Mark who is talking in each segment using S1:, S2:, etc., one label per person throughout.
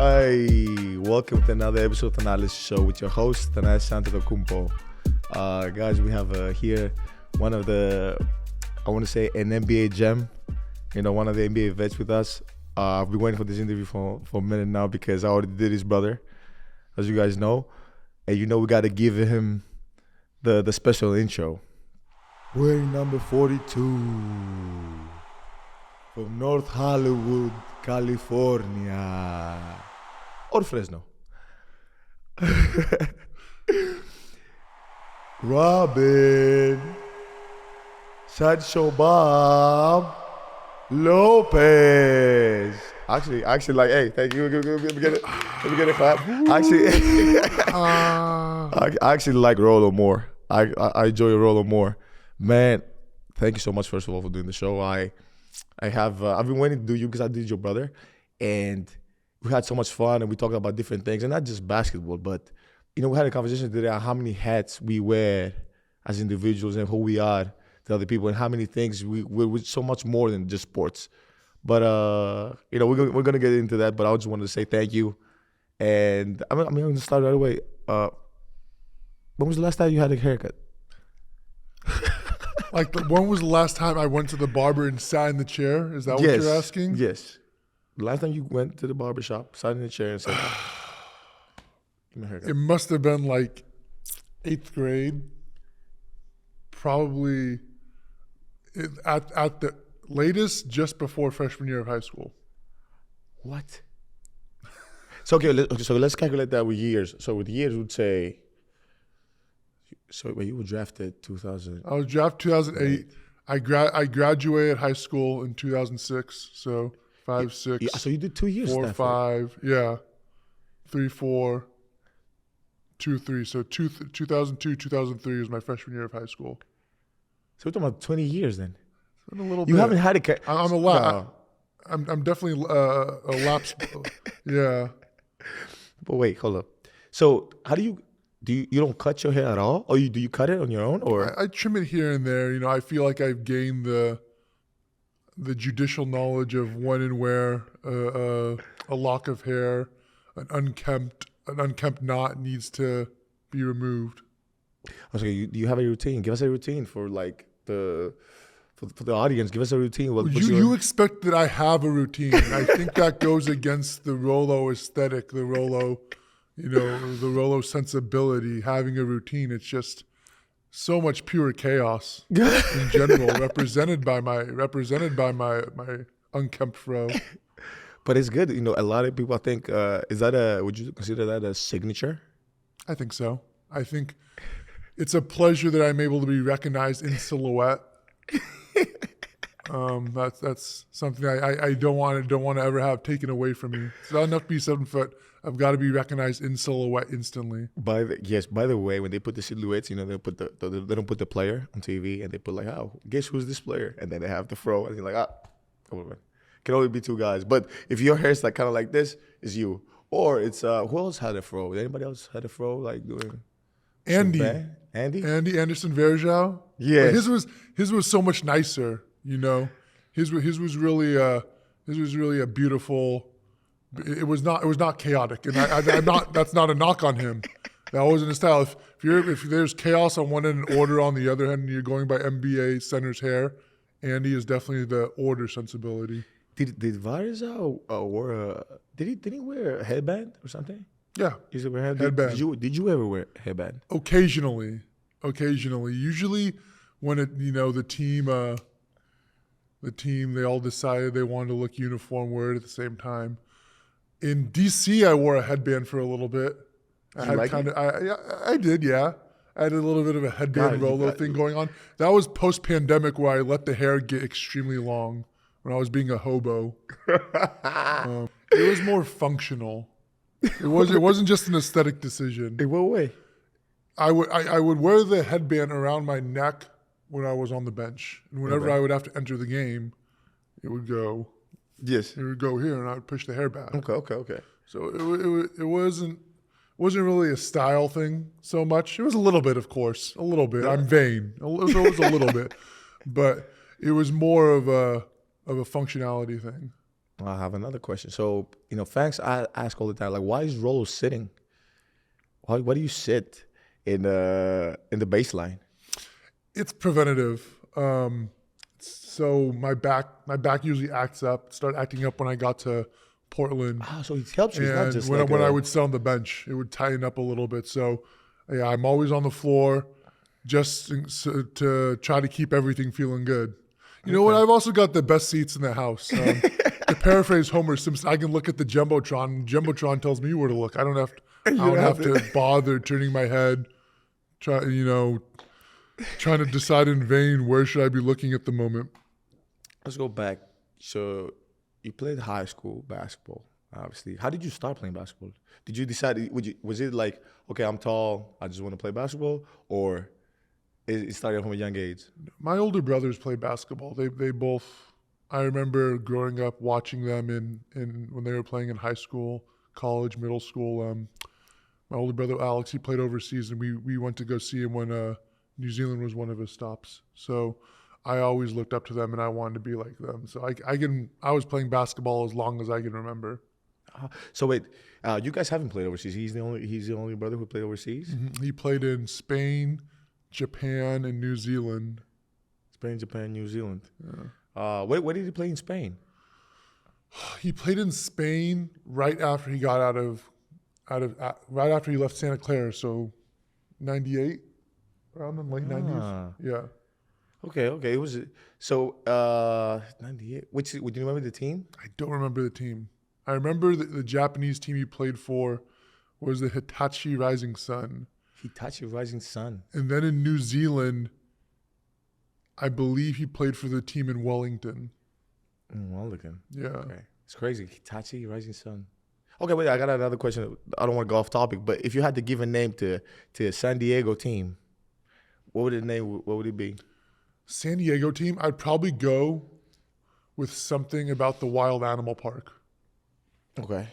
S1: Hi, welcome to another episode of Thanalysis show with your host, Thanasis Antetokounmpo. Guys, we have here one of the, I want to say an NBA gem, one of the NBA vets with us. I've been waiting for this interview for a minute now because I already did his brother, as you guys know. And we got to give him the special intro. Wearing number 42 from North Hollywood, California. Or Fresno. Robin. Sideshow Bob. Lopez. Actually, like, hey, thank you. Let me get a clap. I actually like Rollo more. I enjoy Rollo more. Man, thank you so much, first of all, for doing the show. I've been waiting to do you because I did your brother, and we had so much fun, and we talked about different things, and not just basketball, but we had a conversation today on how many hats we wear as individuals and who we are to other people, and how many things we're so much more than just sports. But we're gonna get into that. But I just wanted to say thank you, and I'm gonna start right away. When was the last time you had a haircut?
S2: When was the last time I went to the barber and sat in the chair? Is that what you're asking?
S1: Yes. The last time you went to the barber shop, sat in the chair and said, give me a haircut.
S2: It must have been like 8th grade. Probably at the latest just before freshman year of high school.
S1: What? So let's calculate that with years. So with years, we'd say. So you were drafted 2000.
S2: I was drafted 2008. I graduated high school in 2006. So 5, 6.
S1: Yeah, so you did 2 years.
S2: 4, 5. Yeah. 3, 4. 2, 3. So 2002, 2003 was my freshman year of high school.
S1: So we're talking about 20 years then.
S2: A little
S1: you
S2: bit.
S1: Haven't had a.
S2: I'm a lot. I'm definitely a lapse. Yeah.
S1: But wait, hold up. So how do you don't cut your hair at all, or do you cut it on your own, or?
S2: I trim it here and there. I feel like I've gained the judicial knowledge of when and where a lock of hair, an unkempt knot needs to be removed.
S1: Okay, do you have a routine? Give us a routine for like for the audience. Give us a routine.
S2: You expect that I have a routine. I think that goes against the Rollo aesthetic, the Rollo, the Rollo sensibility. Having a routine, it's just so much pure chaos in general, represented by my unkempt fro.
S1: But it's good. A lot of people, I think, would you consider that a signature?
S2: I think so. I think it's a pleasure that I'm able to be recognized in silhouette. That's something I don't want to ever have taken away from me. It's not enough to be 7 foot. I've got to be recognized in silhouette instantly.
S1: By the way, when they put the silhouettes, they put they don't put the player on TV, and they put like, oh, guess who's this player? And then they have the fro, and you're like, come on, man. Can only be 2 guys. But if your hair's like kind of like this, it's you. Or it's who else had a fro? Anybody else had a fro like doing?
S2: Andy Anderson Verjao.
S1: Yeah,
S2: his was so much nicer. His was really a beautiful. It was not chaotic, and I'm not. That's not a knock on him. That wasn't his style. If there's chaos on one end and order on the other end, and you're going by NBA center's hair, Andy is definitely the order sensibility.
S1: Did Verjao did he wear a headband or something?
S2: Yeah,
S1: he's a headband. Did you ever wear a headband?
S2: Occasionally. Usually, when the team they all decided they wanted to look uniform, wear it at the same time. In DC, I wore a headband for a little bit. I did, yeah. I had a little bit of a headband Rollo thing going on. That was post-pandemic where I let the hair get extremely long when I was being a hobo. It was more functional. It wasn't just an aesthetic decision.
S1: In what way?
S2: I would wear the headband around my neck when I was on the bench, and whenever I would have to enter the game, it would go.
S1: Yes.
S2: It would go here, and I would push the hair back.
S1: Okay.
S2: So it wasn't really a style thing so much. It was a little bit, of course, a little bit. Yeah. I'm vain, so it was a little bit, but it was more of a functionality thing.
S1: I have another question. So, fans I ask all the time, like, why is Rolo sitting? Why do you sit in the baseline?
S2: It's preventative. So my back usually started acting up when I got to Portland.
S1: So it helps you. It's not
S2: And
S1: just
S2: when I would sit on the bench, it would tighten up a little bit. So yeah, I'm always on the floor just to try to keep everything feeling good. You know what? I've also got the best seats in the house. To paraphrase Homer Simpson, I can look at the Jumbotron. Jumbotron tells me where to look. I don't have to bother turning my head, trying to decide in vain where should I be looking at the moment.
S1: Let's go back. So you played high school basketball, obviously. How did you start playing basketball? Did you decide, was it like, okay, I'm tall, I just want to play basketball? Or it started from a young age?
S2: My older brothers played basketball. They both, I remember growing up watching them in when they were playing in high school, college, middle school. My older brother, Alex, he played overseas, and we went to go see him when New Zealand was one of his stops. So I always looked up to them, and I wanted to be like them. So I was playing basketball as long as I can remember.
S1: So wait, you guys haven't played overseas. He's the only brother who played overseas.
S2: Mm-hmm. He played in Spain, Japan, and New Zealand.
S1: Spain, Japan, New Zealand. Yeah. Where did he play in Spain?
S2: He played in Spain right after he got right after he left Santa Clara. So, 98, around the late 90s. Yeah.
S1: Okay. It was 98. Would you remember the team?
S2: I don't remember the team. I remember the Japanese team he played for was the Hitachi Rising Sun.
S1: Hitachi Rising Sun.
S2: And then in New Zealand, I believe he played for the team in Wellington.
S1: Wellington.
S2: Yeah.
S1: Okay. It's crazy. Hitachi Rising Sun. Okay, wait, I got another question. I don't want to go off topic, but if you had to give a name to a San Diego team, what would it be?
S2: San Diego team, I'd probably go with something about the Wild Animal Park.
S1: Okay.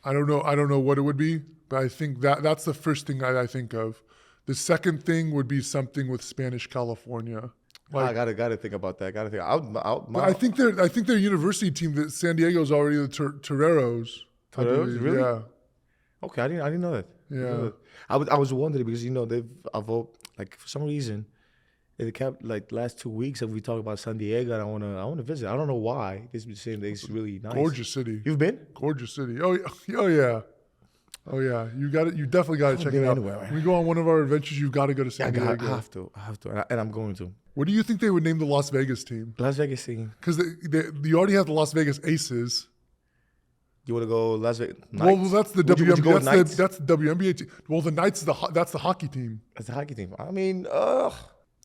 S2: I don't know what it would be, but I think that's the first thing I think of. The second thing would be something with Spanish California.
S1: I gotta think about that.
S2: I think their university team, that San Diego's already the Toreros.
S1: Toreros, really?
S2: Yeah.
S1: Okay, I didn't know that.
S2: Yeah.
S1: I was wondering because they've evolved, like, for some reason. They kept, like, last 2 weeks we talk about San Diego, and I wanna visit. I don't know why. They've been saying it's really nice.
S2: Gorgeous city.
S1: You've been?
S2: Gorgeous city. Oh yeah. You got it. You definitely got to check it out. When we go on one of our adventures, you've got to go to San Diego.
S1: I have to, and I'm going to.
S2: What do you think they would name the Las Vegas team?
S1: Las Vegas team.
S2: Because you already have the Las Vegas Aces.
S1: You want to go Las Vegas Knights?
S2: Well, that's the WNBA. That's the WNBA team. Well, the Knights that's the hockey team.
S1: That's the hockey team. I mean, I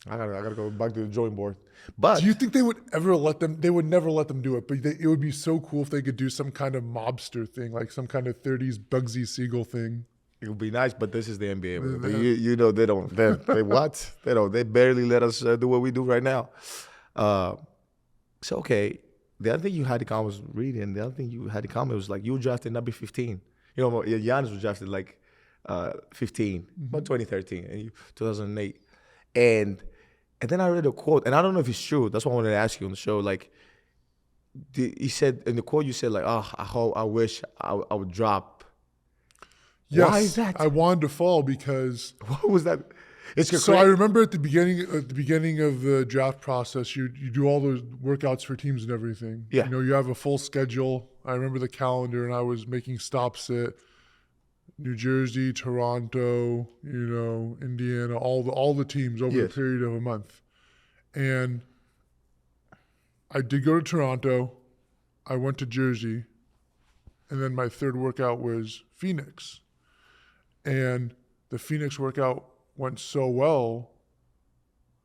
S1: gotta go back to the drawing board. But
S2: do you think they would ever let them? They would never let them do it. But it would be so cool if they could do some kind of mobster thing, like some kind of 30s Bugsy Siegel thing.
S1: It would be nice, but this is the NBA. They don't. They what? They barely let us do what we do right now. So okay, the other thing you had to comment was reading. The other thing you had to comment was, like, you were drafted number 15. Giannis was drafted like 15, about 2013 and 2008, and then I read a quote, and I don't know if it's true. That's why I wanted to ask you on the show. Like, he said in the quote, you said, like, I wish I would drop.
S2: Yes,
S1: why is that?
S2: I wanted to fall because
S1: what was that?
S2: So I remember at the beginning of the draft process, you do all those workouts for teams and everything.
S1: Yeah.
S2: You have a full schedule. I remember the calendar, and I was making stops at New Jersey, Toronto, Indiana, all the teams over a period of a month. And I did go to Toronto. I went to Jersey, and then my third workout was Phoenix. And the Phoenix workout went so well.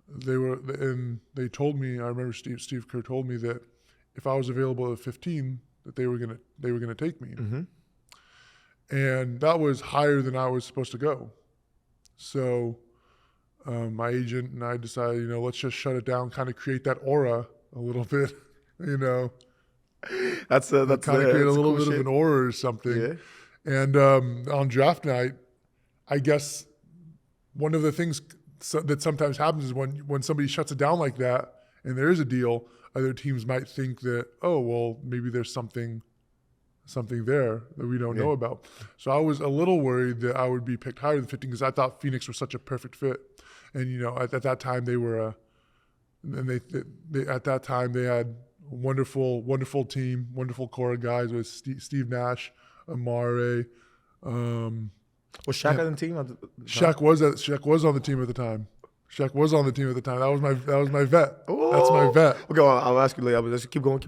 S2: They told me, I remember Steve Kerr told me that if I was available at 15, that they were gonna take me.
S1: Mm-hmm.
S2: And that was higher than I was supposed to go. So my agent and I decided, let's just shut it down, kind of create that aura a little bit,
S1: That's
S2: kind of create a little bit of an aura or something.
S1: Yeah.
S2: And on draft night, I guess one of the things that sometimes happens is when somebody shuts it down like that, and there is a deal other teams might think that, oh, well, maybe there's something there that we don't know about. So I was a little worried that I would be picked higher than 15 because I thought Phoenix was such a perfect fit. And, you know, at that time they were at that time they had a wonderful team, wonderful core of guys with Steve Nash, Amare.
S1: Was Shaq on the team?
S2: Shaq was on the team at the time. Shaq was on the team at the time. That was my vet.
S1: Ooh.
S2: That's my vet.
S1: Okay, well, I'll ask you later. But let's keep going.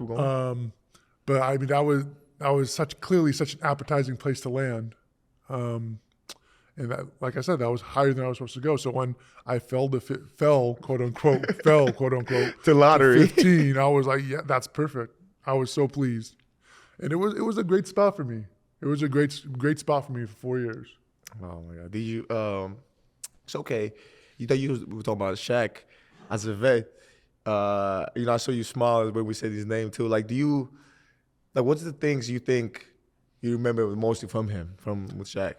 S2: But I mean, that was clearly such an appetizing place to land. And that, like I said, that was higher than I was supposed to go. So when I fell, quote unquote,
S1: to lottery,
S2: to 15, I was like, yeah, that's perfect. I was so pleased. And it was a great spot for me. It was a great spot for me for 4 years.
S1: Oh my God. Did you, it's okay. You thought we were talking about Shaq as a vet. You know, I saw you smile when we said his name too. Like, what's the things you think you remember mostly from him, with Shaq?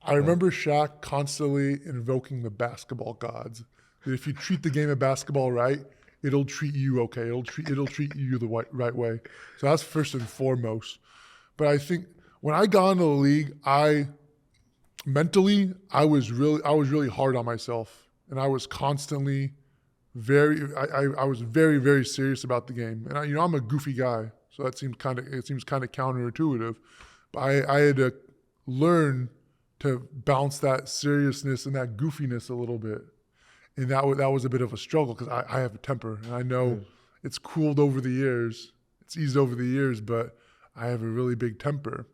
S2: I remember Shaq constantly invoking the basketball gods. That if you treat the game of basketball right, it'll treat you okay. It'll treat you the right way. So that's first and foremost. But I think when I got into the league, mentally I was really hard on myself, and I was constantly I was very, very serious about the game. And I'm a goofy guy, so it seems kind of counterintuitive. But I had to learn to bounce that seriousness and that goofiness a little bit. And that was a bit of a struggle because I have a temper, and I know it's cooled over the years. It's eased over the years, but I have a really big temper.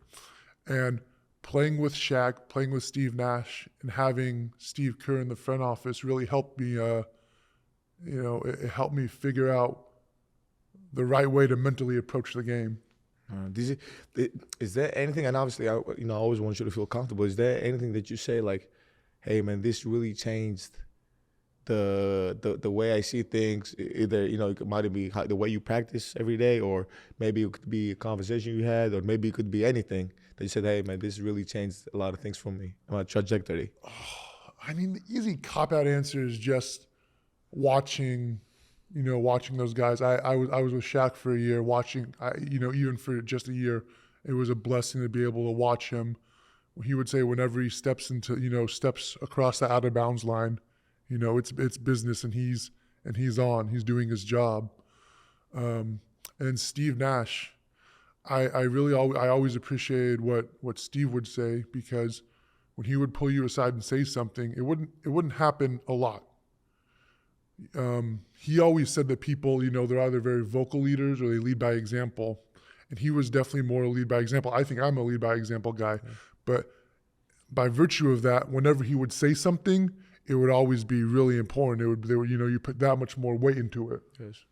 S2: And playing with Shaq, playing with Steve Nash, and having Steve Kerr in the front office really helped me, it helped me figure out the right way to mentally approach the game.
S1: Is there anything, and obviously I always want you to feel comfortable, is there anything that you say like, hey man, this really changed the way I see things? Either, it might be the way you practice every day, or maybe it could be a conversation you had, or maybe it could be anything that you said, hey man, this really changed a lot of things for me, my trajectory.
S2: I mean, the easy cop-out answer is just watching those guys. I was with Shaq for a year, even for just a year, it was a blessing to be able to watch him. He would say whenever he steps across the out of bounds line, it's business, and he's doing his job. And Steve Nash, I always appreciated what Steve would say, because when he would pull you aside and say something, it wouldn't happen a lot. He always said that people, they're either very vocal leaders or they lead by example. And he was definitely more a lead by example. I think I'm a lead by example guy. Yeah. But by virtue of that, whenever he would say something, it would always be really important. You put that much more weight into it.
S1: Yes.